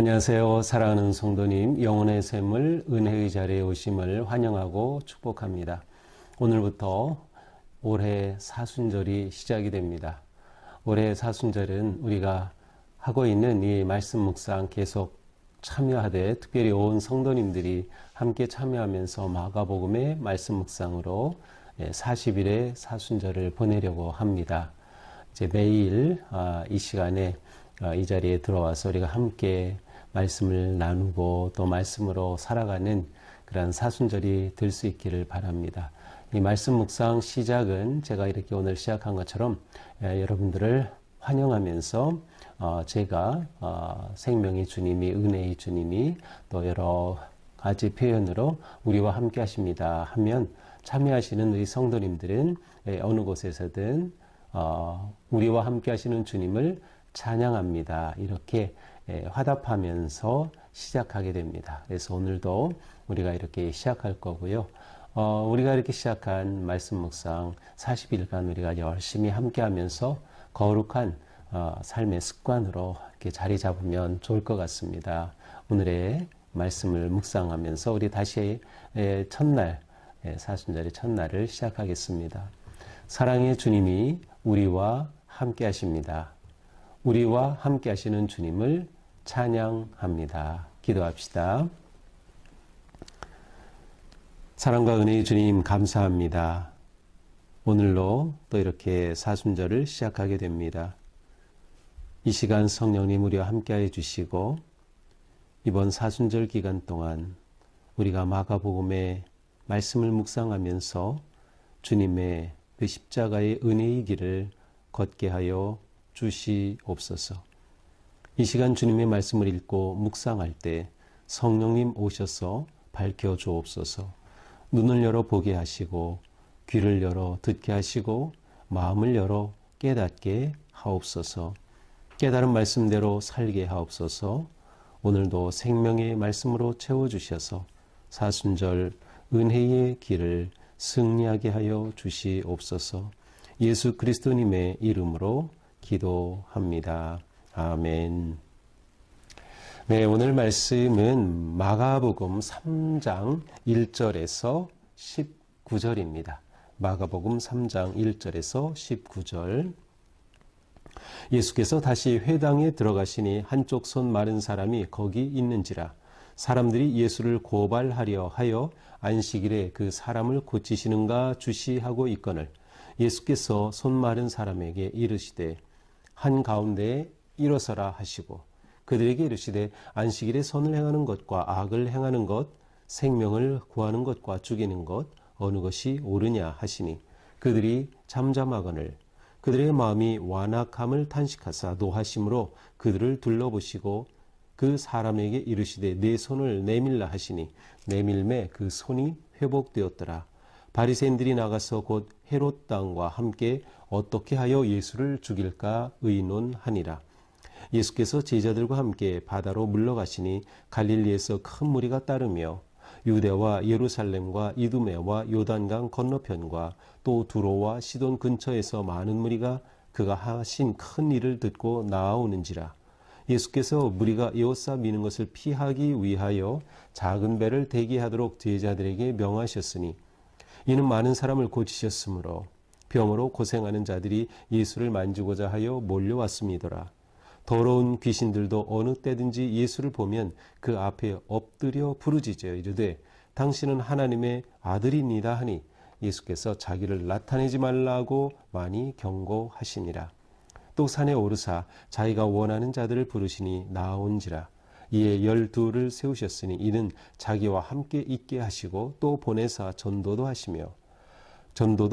안녕하세요. 사랑하는 성도님, 영혼의 샘을 은혜의 자리에 오심을 환영하고 축복합니다. 오늘부터 올해 사순절이 시작이 됩니다. 올해 사순절은 우리가 하고 있는 이 말씀 묵상 계속 참여하되, 특별히 온 성도님들이 함께 참여하면서 마가복음의 말씀 묵상으로 40일의 사순절을 보내려고 합니다. 이제 매일 이 시간에 이 자리에 들어와서 우리가 함께 말씀을 나누고 또 말씀으로 살아가는 그런 사순절이 될 수 있기를 바랍니다. 이 말씀 묵상 시작은 제가 이렇게 오늘 시작한 것처럼 여러분들을 환영하면서 제가 생명의 주님이, 은혜의 주님이 또 여러 가지 표현으로 우리와 함께 하십니다 하면 참여하시는 우리 성도님들은 어느 곳에서든 우리와 함께 하시는 주님을 찬양합니다. 이렇게 화답하면서 시작하게 됩니다. 그래서 오늘도 우리가 이렇게 시작할 거고요. 우리가 이렇게 시작한 말씀 묵상 40일간 우리가 열심히 함께 하면서 거룩한 삶의 습관으로 이렇게 자리 잡으면 좋을 것 같습니다. 오늘의 말씀을 묵상하면서 우리 다시 첫날, 사순절의 첫날을 시작하겠습니다. 사랑의 주님이 우리와 함께 하십니다. 우리와 함께 하시는 주님을 찬양합니다. 기도합시다. 사랑과 은혜의 주님, 감사합니다. 오늘로 또 이렇게 사순절을 시작하게 됩니다. 이 시간 성령님 우리와 함께해 주시고, 이번 사순절 기간 동안 우리가 마가복음의 말씀을 묵상하면서 주님의 그 십자가의 은혜의 길을 걷게 하여 주시옵소서. 이 시간 주님의 말씀을 읽고 묵상할 때 성령님 오셔서 밝혀 주옵소서. 눈을 열어 보게 하시고, 귀를 열어 듣게 하시고, 마음을 열어 깨닫게 하옵소서. 깨달은 말씀대로 살게 하옵소서. 오늘도 생명의 말씀으로 채워주셔서 사순절 은혜의 길을 승리하게 하여 주시옵소서. 예수 그리스도님의 이름으로 기도합니다. 아멘. 네, 오늘 말씀은 마가복음 3장 1절에서 19절입니다. 마가복음 3장 1절에서 19절. 예수께서 다시 회당에 들어가시니 한쪽 손 마른 사람이 거기 있는지라. 사람들이 예수를 고발하려 하여 안식일에 그 사람을 고치시는가 주시하고 있거늘, 예수께서 손 마른 사람에게 이르시되 한가운데에 일어서라 하시고, 그들에게 이르시되 안식일에 선을 행하는 것과 악을 행하는 것, 생명을 구하는 것과 죽이는 것 어느 것이 옳으냐 하시니, 그들이 잠잠하거늘 그들의 마음이 완악함을 탄식하사 노하심으로 그들을 둘러보시고 그 사람에게 이르시되 내 손을 내밀라 하시니, 내밀매 그 손이 회복되었더라. 바리새인들이 나가서 곧 헤롯 당과 함께 어떻게 하여 예수를 죽일까 의논하니라. 예수께서 제자들과 함께 바다로 물러가시니 갈릴리에서 큰 무리가 따르며 유대와 예루살렘과 이두메와 요단강 건너편과 또 두로와 시돈 근처에서 많은 무리가 그가 하신 큰 일을 듣고 나아오는지라. 예수께서 무리가 에워싸 미는 것을 피하기 위하여 작은 배를 대기하도록 제자들에게 명하셨으니, 이는 많은 사람을 고치셨으므로 병으로 고생하는 자들이 예수를 만지고자 하여 몰려왔음이더라. 더러운 귀신들도 어느 때든지 예수를 보면 그 앞에 엎드려 부르짖어 이르되 당신은 하나님의 아들이니라 하니, 예수께서 자기를 나타내지 말라고 많이 경고하시니라. 또 산에 오르사 자기가 원하는 자들을 부르시니 나온지라. 이에 12를 세우셨으니 이는 자기와 함께 있게 하시고 또 보내사 전도도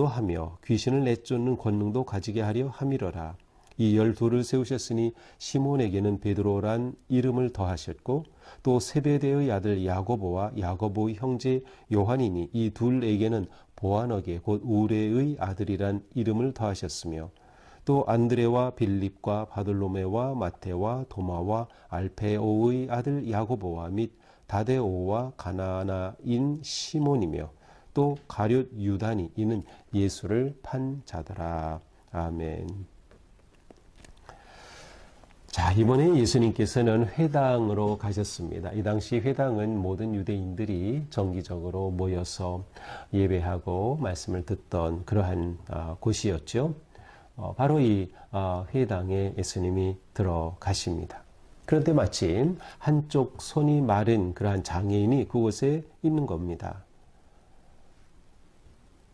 하며 귀신을 내쫓는 권능도 가지게 하려 함이러라. 이 12를 세우셨으니 시몬에게는 베드로란 이름을 더하셨고, 또 세베대의 아들 야고보와 야고보의 형제 요한이니 이 둘에게는 보아너게 곧 우레의 아들이란 이름을 더하셨으며, 또 안드레와 빌립과 바돌로메와 마테와 도마와 알페오의 아들 야고보와 및 다데오와 가나나인 시몬이며, 또 가룟 유다니 이는 예수를 판 자더라. 아멘. 자, 이번에 예수님께서는 회당으로 가셨습니다. 이 당시 회당은 모든 유대인들이 정기적으로 모여서 예배하고 말씀을 듣던 그러한 곳이었죠. 바로 이 회당에 예수님이 들어가십니다. 그런데 마침 한쪽 손이 마른 그러한 장애인이 그곳에 있는 겁니다.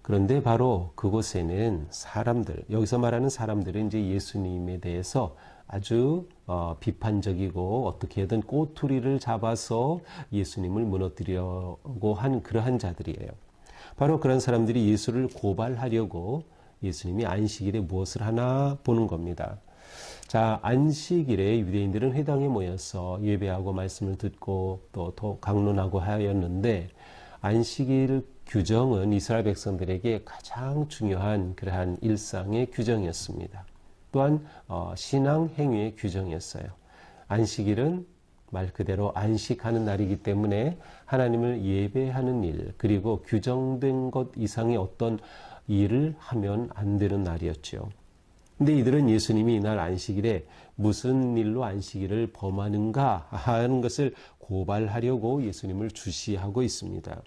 그런데 바로 그곳에는 사람들, 여기서 말하는 사람들은 이제 예수님에 대해서 아주 비판적이고 어떻게든 꼬투리를 잡아서 예수님을 무너뜨리려고 한 그러한 자들이에요. 바로 그런 사람들이 예수를 고발하려고 예수님이 안식일에 무엇을 하나 보는 겁니다. 자, 안식일에 유대인들은 회당에 모여서 예배하고 말씀을 듣고 또 강론하고 하였는데 안식일 규정은 이스라엘 백성들에게 가장 중요한 그러한 일상의 규정이었습니다. 또한 신앙 행위의 규정이었어요. 안식일은 말 그대로 안식하는 날이기 때문에 하나님을 예배하는 일, 그리고 규정된 것 이상의 어떤 일을 하면 안 되는 날이었죠. 근데 이들은 예수님이 이날 안식일에 무슨 일로 안식일을 범하는가 하는 것을 고발하려고 예수님을 주시하고 있습니다.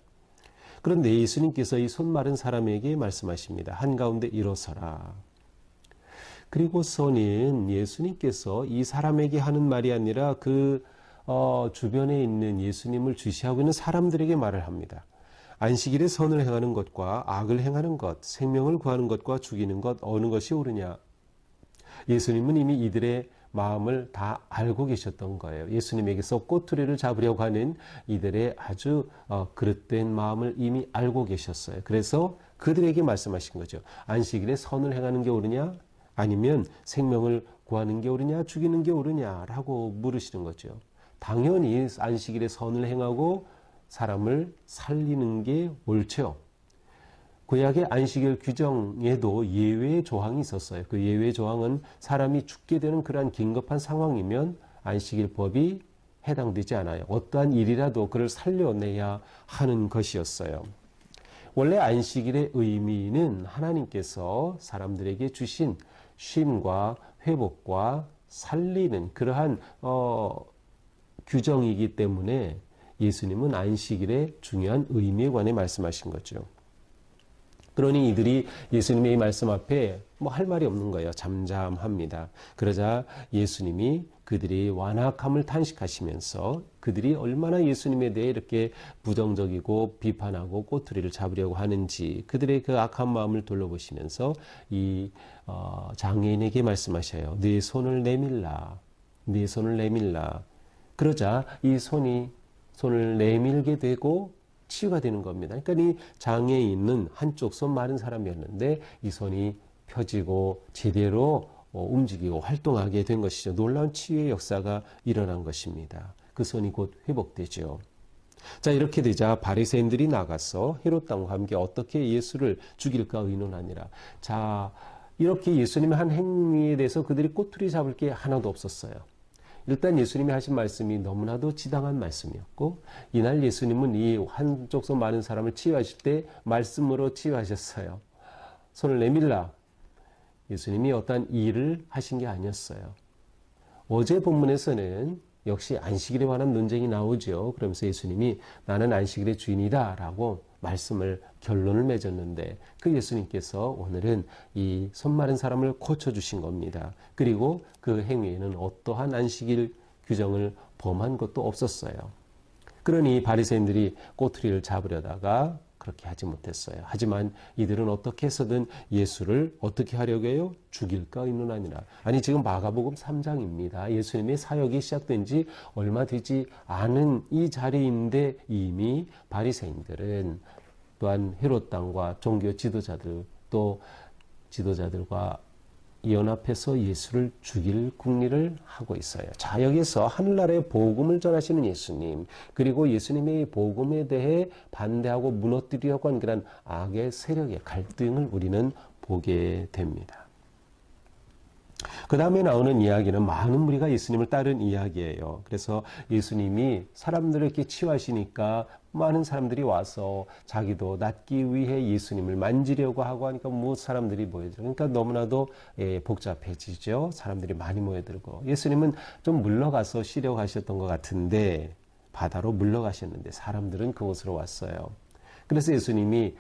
그런데 예수님께서 이 손 마른 사람에게 말씀하십니다. 한가운데 일어서라. 그리고서는 예수님께서 이 사람에게 하는 말이 아니라 그 주변에 있는 예수님을 주시하고 있는 사람들에게 말을 합니다. 안식일에 선을 행하는 것과 악을 행하는 것, 생명을 구하는 것과 죽이는 것, 어느 것이 옳으냐? 예수님은 이미 이들의 마음을 다 알고 계셨던 거예요. 예수님에게서 꼬투리를 잡으려고 하는 이들의 아주 그릇된 마음을 이미 알고 계셨어요. 그래서 그들에게 말씀하신 거죠. 안식일에 선을 행하는 게 옳으냐? 아니면 생명을 구하는 게 옳으냐? 죽이는 게 옳으냐? 라고 물으시는 거죠. 당연히 안식일에 선을 행하고 사람을 살리는 게 옳죠. 구약의 안식일 규정에도 예외 조항이 있었어요. 그 예외 조항은 사람이 죽게 되는 그러한 긴급한 상황이면 안식일법이 해당되지 않아요. 어떠한 일이라도 그를 살려내야 하는 것이었어요. 원래 안식일의 의미는 하나님께서 사람들에게 주신 쉼과 회복과 살리는 그러한 규정이기 때문에 예수님은 안식일의 중요한 의미에 관해 말씀하신 거죠. 그러니 이들이 예수님의 이 말씀 앞에 뭐 할 말이 없는 거예요. 잠잠합니다. 그러자 예수님이 그들이 완악함을 탄식하시면서 그들이 얼마나 예수님에 대해 이렇게 부정적이고 비판하고 꼬투리를 잡으려고 하는지 그들의 그 악한 마음을 돌려보시면서 이 장애인에게 말씀하셔요. 네 손을 내밀라. 네 손을 내밀라. 그러자 이 손을 내밀게 되고 치유가 되는 겁니다. 그러니까 이 장애인은 한쪽 손 마른 사람이었는데 이 손이 펴지고 제대로 움직이고 활동하게 된 것이죠. 놀라운 치유의 역사가 일어난 것입니다. 그 손이 곧 회복되죠. 자, 이렇게 되자 바리새인들이 나가서 헤롯 왕과 함께 어떻게 예수를 죽일까 의논하니라. 자, 이렇게 예수님의 한 행위에 대해서 그들이 꼬투리 잡을 게 하나도 없었어요. 일단 예수님이 하신 말씀이 너무나도 지당한 말씀이었고 이날 예수님은 이 한쪽 손 마른 사람을 치유하실 때 말씀으로 치유하셨어요. 손을 내밀라. 예수님이 어떠한 일을 하신 게 아니었어요. 어제 본문에서는 역시 안식일에 관한 논쟁이 나오죠. 그러면서 예수님이 나는 안식일의 주인이다 라고 결론을 맺었는데 그 예수님께서 오늘은 이 손 마른 사람을 고쳐주신 겁니다. 그리고 그 행위에는 어떠한 안식일 규정을 범한 것도 없었어요. 그러니 바리새인들이 꼬투리를 잡으려다가 그렇게 하지 못했어요. 하지만 이들은 어떻게 해서든 예수를 어떻게 하려고 해요? 죽일까 의논하니라. 아니 지금 마가복음 3장입니다. 예수님의 사역이 시작된 지 얼마 되지 않은 이 자리인데 이미 바리새인들은 또한 헤롯 왕과 종교 지도자들 또 지도자들과 연합해서 예수를 죽일 궁리를 하고 있어요. 자, 여기서 하늘나라의 복음을 전하시는 예수님, 그리고 예수님의 복음에 대해 반대하고 무너뜨리려고 한 그런 악의 세력의 갈등을 우리는 보게 됩니다. 그 다음에 나오는 이야기는 많은 무리가 예수님을 따른 이야기예요. 그래서 예수님이 사람들을 이렇게 치유하시니까 많은 사람들이 와서 자기도 낫기 위해 예수님을 만지려고 하고 하니까 사람들이 모여들고, 그러니까 너무나도 복잡해지죠. 사람들이 많이 모여들고, 예수님은 좀 물러가서 쉬려고 하셨던 것 같은데, 바다로 물러가셨는데 사람들은 그곳으로 왔어요. 그래서 예수님이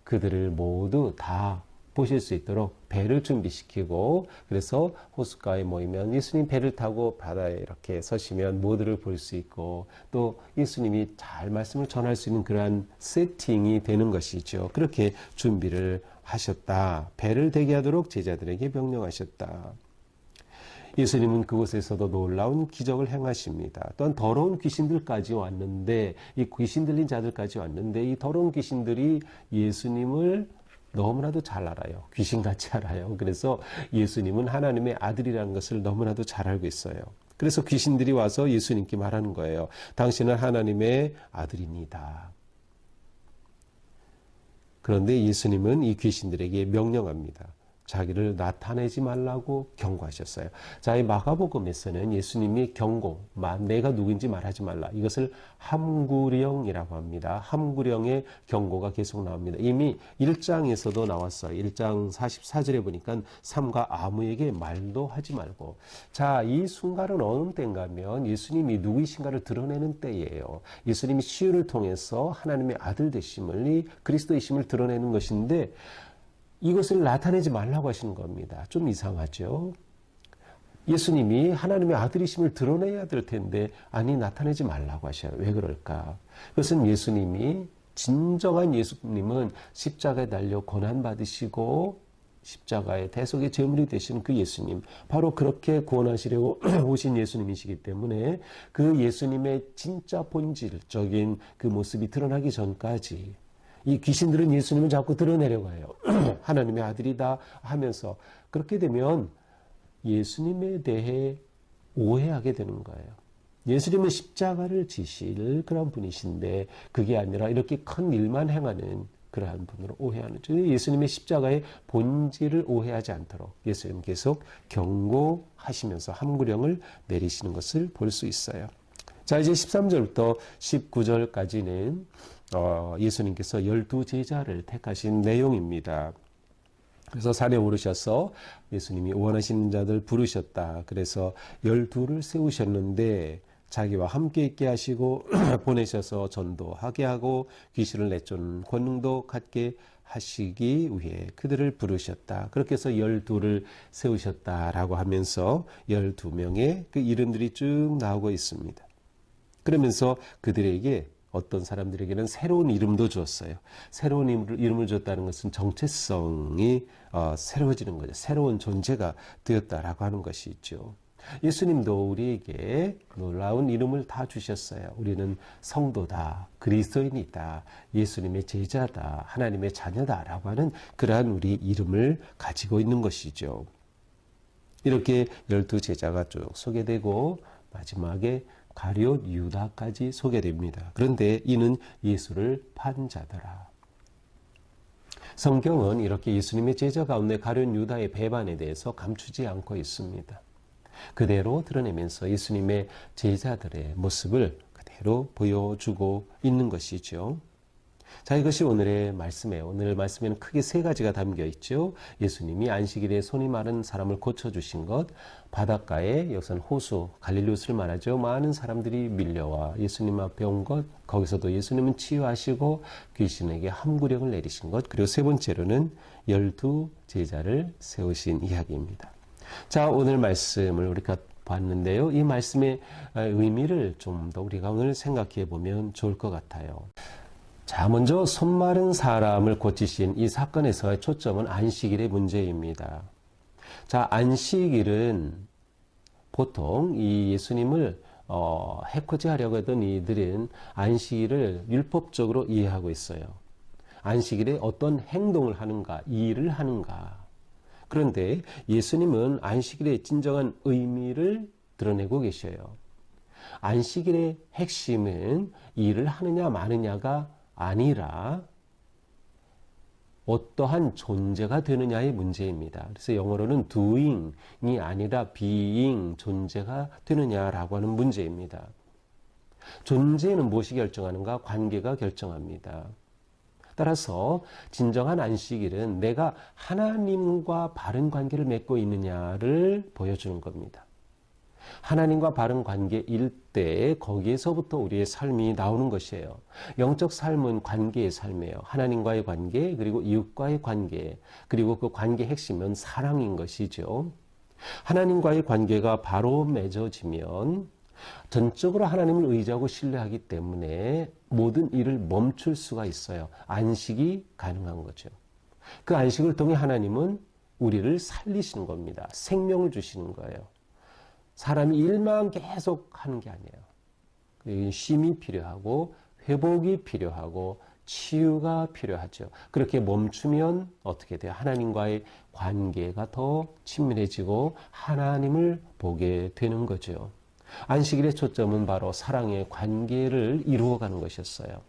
그들을 모두 다 보실 수 있도록 배를 준비시키고, 그래서 호숫가에 모이면 예수님 배를 타고 바다에 이렇게 서시면 모두를 볼 수 있고, 또 예수님이 잘 말씀을 전할 수 있는 그러한 세팅이 되는 것이죠. 그렇게 준비를 하셨다. 배를 대기하도록 제자들에게 명령하셨다. 예수님은 그곳에서도 놀라운 기적을 행하십니다. 또한 더러운 귀신들까지 왔는데, 이 귀신 들린 자들까지 왔는데, 이 더러운 귀신들이 예수님을 너무나도 잘 알아요. 귀신같이 알아요. 그래서 예수님은 하나님의 아들이라는 것을 너무나도 잘 알고 있어요. 그래서 귀신들이 와서 예수님께 말하는 거예요. 당신은 하나님의 아들입니다. 그런데 예수님은 이 귀신들에게 명령합니다. 자기를 나타내지 말라고 경고하셨어요. 자, 이 마가복음에서는 예수님이 경고, 내가 누구인지 말하지 말라. 이것을 함구령이라고 합니다. 함구령의 경고가 계속 나옵니다. 이미 1장에서도 나왔어요. 1장 44절에 보니까 삼가 아무에게 말도 하지 말고. 자, 이 순간은 어느 때인가 하면 예수님이 누구이신가를 드러내는 때예요. 예수님이 치유를 통해서 하나님의 아들 되심을, 이 그리스도이심을 드러내는 것인데, 이것을 나타내지 말라고 하시는 겁니다. 좀 이상하죠? 예수님이 하나님의 아들이심을 드러내야 될 텐데, 아니, 나타내지 말라고 하셔요. 왜 그럴까? 그것은 예수님이, 진정한 예수님은 십자가에 달려 고난받으시고, 십자가의 대속의 제물이 되신 그 예수님, 바로 그렇게 구원하시려고 오신 예수님이시기 때문에 그 예수님의 진짜 본질적인 그 모습이 드러나기 전까지 이 귀신들은 예수님을 자꾸 드러내려고 해요. 하나님의 아들이다 하면서, 그렇게 되면 예수님에 대해 오해하게 되는 거예요. 예수님은 십자가를 지실 그런 분이신데, 그게 아니라 이렇게 큰 일만 행하는 그러한 분으로 오해하는, 예수님의 십자가의 본질을 오해하지 않도록 예수님 계속 경고하시면서 함구령을 내리시는 것을 볼 수 있어요. 자, 이제 13절부터 19절까지는 예수님께서 12제자를 택하신 내용입니다. 그래서 산에 오르셔서 예수님이 원하시는 자들 부르셨다. 그래서 12를 세우셨는데, 자기와 함께 있게 하시고 보내셔서 전도하게 하고 귀신을 내쫓는 권능도 갖게 하시기 위해 그들을 부르셨다. 그렇게 해서 12를 세우셨다라고 하면서 12명의 그 이름들이 쭉 나오고 있습니다. 그러면서 그들에게, 어떤 사람들에게는 새로운 이름도 주었어요. 새로운 이름을 줬다는 것은 정체성이 새로워지는 거죠. 새로운 존재가 되었다라고 하는 것이 있죠. 예수님도 우리에게 놀라운 이름을 다 주셨어요. 우리는 성도다, 그리스도인이다, 예수님의 제자다, 하나님의 자녀다라고 하는 그러한 우리 이름을 가지고 있는 것이죠. 이렇게 12제자가 쭉 소개되고 마지막에 가룟 유다까지 소개됩니다. 그런데 이는 예수를 판 자더라. 성경은 이렇게 예수님의 제자 가운데 가룟 유다의 배반에 대해서 감추지 않고 있습니다. 그대로 드러내면서 예수님의 제자들의 모습을 그대로 보여주고 있는 것이죠. 자, 이것이 오늘의 말씀이에요. 오늘 말씀에는 크게 세 가지가 담겨 있죠. 예수님이 안식일에 손이 마른 사람을 고쳐주신 것, 바닷가에, 여기서는 호수, 갈릴리호수를 말하죠. 많은 사람들이 밀려와 예수님 앞에 온 것, 거기서도 예수님은 치유하시고 귀신에게 함구령을 내리신 것, 그리고 세 번째로는 12제자를 세우신 이야기입니다. 자, 오늘 말씀을 우리가 봤는데요. 이 말씀의 의미를 좀 더 우리가 오늘 생각해 보면 좋을 것 같아요. 자, 먼저 손 마른 사람을 고치신 이 사건에서의 초점은 안식일의 문제입니다. 자, 안식일은 보통 이 예수님을 해코지하려고 하던 이들은 안식일을 율법적으로 이해하고 있어요. 안식일에 어떤 행동을 하는가, 일을 하는가. 그런데 예수님은 안식일의 진정한 의미를 드러내고 계셔요. 안식일의 핵심은 일을 하느냐 마느냐가 아니라 어떠한 존재가 되느냐의 문제입니다. 그래서 영어로는 doing이 아니라 being, 존재가 되느냐라고 하는 문제입니다. 존재는 무엇이 결정하는가? 관계가 결정합니다. 따라서 진정한 안식일은 내가 하나님과 바른 관계를 맺고 있느냐를 보여주는 겁니다. 하나님과 바른 관계일 때 거기에서부터 우리의 삶이 나오는 것이에요. 영적 삶은 관계의 삶이에요. 하나님과의 관계, 그리고 이웃과의 관계, 그리고 그 관계의 핵심은 사랑인 것이죠. 하나님과의 관계가 바로 맺어지면 전적으로 하나님을 의지하고 신뢰하기 때문에 모든 일을 멈출 수가 있어요. 안식이 가능한 거죠. 그 안식을 통해 하나님은 우리를 살리시는 겁니다. 생명을 주시는 거예요. 사람이 일만 계속 하는 게 아니에요. 쉼이 필요하고 회복이 필요하고 치유가 필요하죠. 그렇게 멈추면 어떻게 돼요? 하나님과의 관계가 더 친밀해지고 하나님을 보게 되는 거죠. 안식일의 초점은 바로 사랑의 관계를 이루어가는 것이었어요.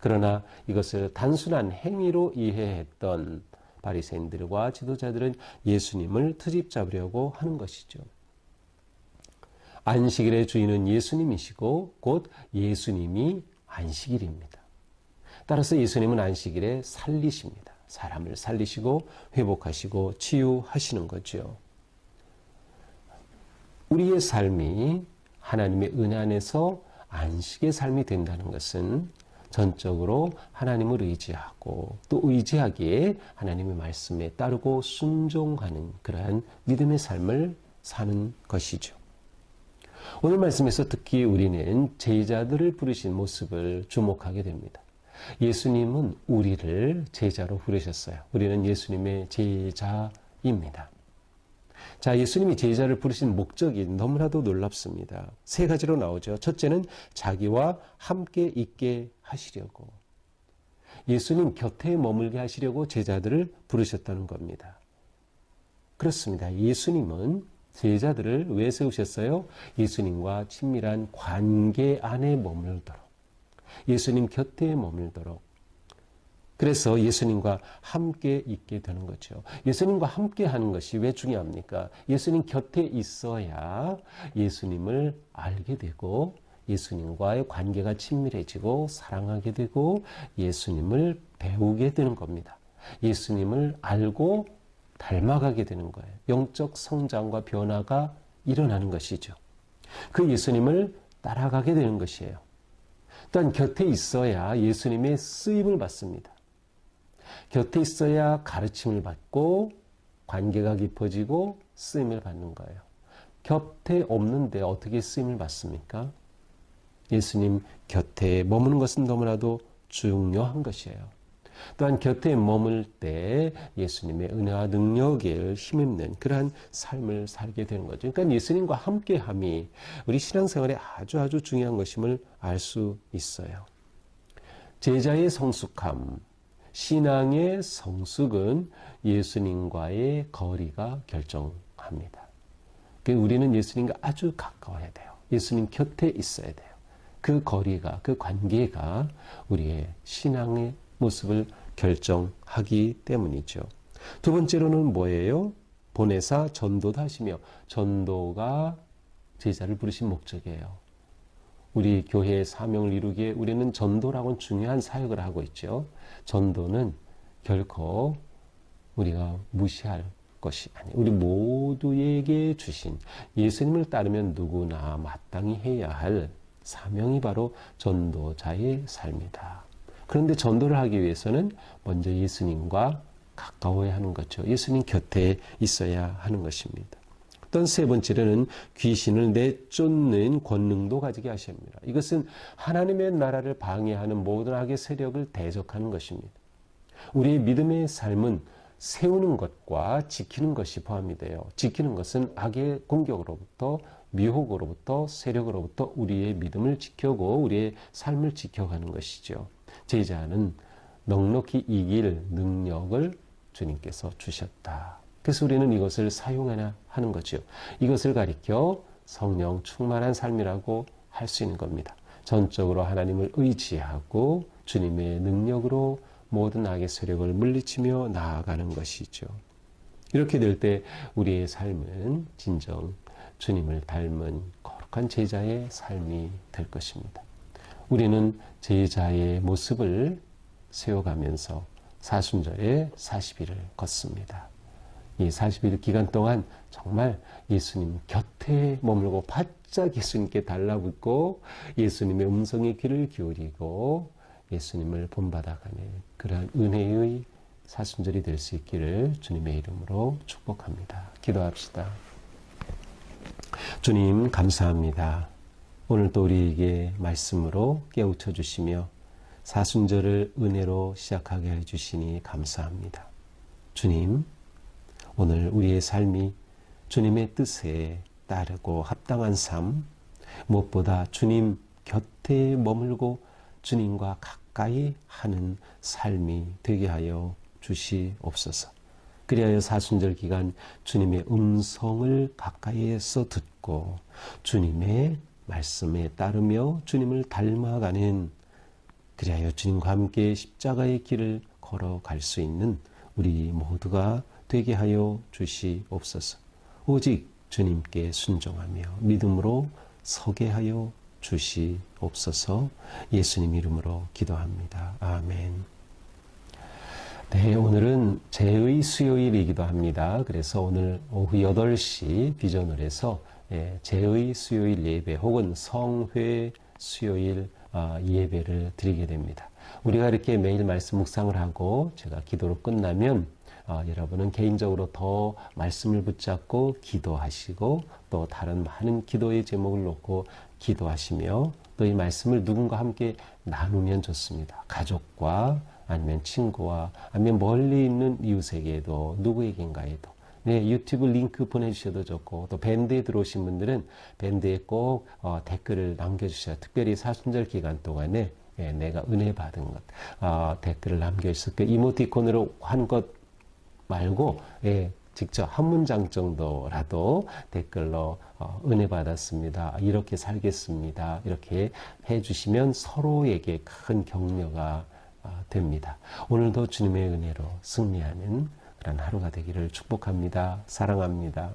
그러나 이것을 단순한 행위로 이해했던 바리새인들과 지도자들은 예수님을 트집 잡으려고 하는 것이죠. 안식일의 주인은 예수님이시고 곧 예수님이 안식일입니다. 따라서 예수님은 안식일에 살리십니다. 사람을 살리시고 회복하시고 치유하시는 거죠. 우리의 삶이 하나님의 은혜 안에서 안식의 삶이 된다는 것은 전적으로 하나님을 의지하고 또 의지하기에 하나님의 말씀에 따르고 순종하는 그러한 믿음의 삶을 사는 것이죠. 오늘 말씀에서 특히 우리는 제자들을 부르신 모습을 주목하게 됩니다. 예수님은 우리를 제자로 부르셨어요. 우리는 예수님의 제자입니다. 자, 예수님이 제자를 부르신 목적이 너무나도 놀랍습니다. 세 가지로 나오죠. 첫째는 자기와 함께 있게 하시려고. 예수님 곁에 머물게 하시려고 제자들을 부르셨다는 겁니다. 그렇습니다. 예수님은 제자들을 왜 세우셨어요? 예수님과 친밀한 관계 안에 머물도록. 예수님 곁에 머물도록. 그래서 예수님과 함께 있게 되는 거죠. 예수님과 함께 하는 것이 왜 중요합니까? 예수님 곁에 있어야 예수님을 알게 되고 예수님과의 관계가 친밀해지고 사랑하게 되고 예수님을 배우게 되는 겁니다. 예수님을 알고 닮아가게 되는 거예요. 영적 성장과 변화가 일어나는 것이죠. 그 예수님을 따라가게 되는 것이에요. 또한 곁에 있어야 예수님의 쓰임을 받습니다. 곁에 있어야 가르침을 받고 관계가 깊어지고 쓰임을 받는 거예요. 곁에 없는데 어떻게 쓰임을 받습니까? 예수님 곁에 머무는 것은 너무나도 중요한 것이에요. 또한 곁에 머물 때 예수님의 은혜와 능력을 힘입는 그러한 삶을 살게 되는 거죠. 그러니까 예수님과 함께함이 우리 신앙생활에 아주 중요한 것임을 알 수 있어요. 제자의 성숙함, 신앙의 성숙은 예수님과의 거리가 결정합니다. 우리는 예수님과 아주 가까워야 돼요. 예수님 곁에 있어야 돼요. 그 거리가, 그 관계가 우리의 신앙의 모습을 결정하기 때문이죠. 두 번째로는 뭐예요? 보내사 전도도 하시며, 전도가 제자를 부르신 목적이에요. 우리 교회의 사명을 이루기에 우리는 전도라고는 중요한 사역을 하고 있죠. 전도는 결코 우리가 무시할 것이 아니에요. 우리 모두에게 주신 예수님을 따르면 누구나 마땅히 해야 할 사명이 바로 전도자의 삶이다. 그런데 전도를 하기 위해서는 먼저 예수님과 가까워야 하는 거죠. 예수님 곁에 있어야 하는 것입니다. 또 세 번째로는 귀신을 내쫓는 권능도 가지게 하십니다. 이것은 하나님의 나라를 방해하는 모든 악의 세력을 대적하는 것입니다. 우리의 믿음의 삶은 세우는 것과 지키는 것이 포함이 돼요. 지키는 것은 악의 공격으로부터, 미혹으로부터, 세력으로부터 우리의 믿음을 지켜고 우리의 삶을 지켜가는 것이죠. 제자는 넉넉히 이길 능력을 주님께서 주셨다. 그래서 우리는 이것을 사용하나 하는 거죠. 이것을 가리켜 성령 충만한 삶이라고 할 수 있는 겁니다. 전적으로 하나님을 의지하고 주님의 능력으로 모든 악의 세력을 물리치며 나아가는 것이죠. 이렇게 될 때 우리의 삶은 진정 주님을 닮은 거룩한 제자의 삶이 될 것입니다. 우리는 제자의 모습을 세워가면서 사순절에 40일을 걷습니다. 이 40일 기간 동안 정말 예수님 곁에 머물고 바짝 예수님께 달라붙고 예수님의 음성에 귀를 기울이고 예수님을 본받아가는 그러한 은혜의 사순절이 될 수 있기를 주님의 이름으로 축복합니다. 기도합시다. 주님 감사합니다. 오늘도 우리에게 말씀으로 깨우쳐 주시며 사순절을 은혜로 시작하게 해주시니 감사합니다. 주님, 오늘 우리의 삶이 주님의 뜻에 따르고 합당한 삶, 무엇보다 주님 곁에 머물고 주님과 가까이 하는 삶이 되게 하여 주시옵소서. 그리하여 사순절 기간 주님의 음성을 가까이에서 듣고 주님의 말씀에 따르며 주님을 닮아가는, 그리하여 주님과 함께 십자가의 길을 걸어갈 수 있는 우리 모두가 되게 하여 주시옵소서. 오직 주님께 순종하며 믿음으로 서게 하여 주시옵소서. 예수님 이름으로 기도합니다. 아멘. 네, 오늘은 제의 수요일이기도 합니다. 그래서 오늘 오후 8시 비전홀에서 제의 수요일 예배 혹은 성회 수요일 예배를 드리게 됩니다. 우리가 이렇게 매일 말씀 묵상을 하고 제가 기도로 끝나면 여러분은 개인적으로 더 말씀을 붙잡고 기도하시고 또 다른 많은 기도의 제목을 놓고 기도하시며 또 이 말씀을 누군가 함께 나누면 좋습니다. 가족과 아니면 친구와 아니면 멀리 있는 이웃에게도 누구에겐가에도 유튜브 링크 보내주셔도 좋고 또 밴드에 들어오신 분들은 밴드에 꼭 댓글을 남겨주셔야, 특별히 사순절 기간 동안에 내가 은혜 받은 것 댓글을 남겨주셔서 그 이모티콘으로 한 것 말고 직접 한 문장 정도라도 댓글로 은혜 받았습니다, 이렇게 살겠습니다, 이렇게 해주시면 서로에게 큰 격려가 됩니다. 오늘도 주님의 은혜로 승리하는 그런 하루가 되기를 축복합니다. 사랑합니다.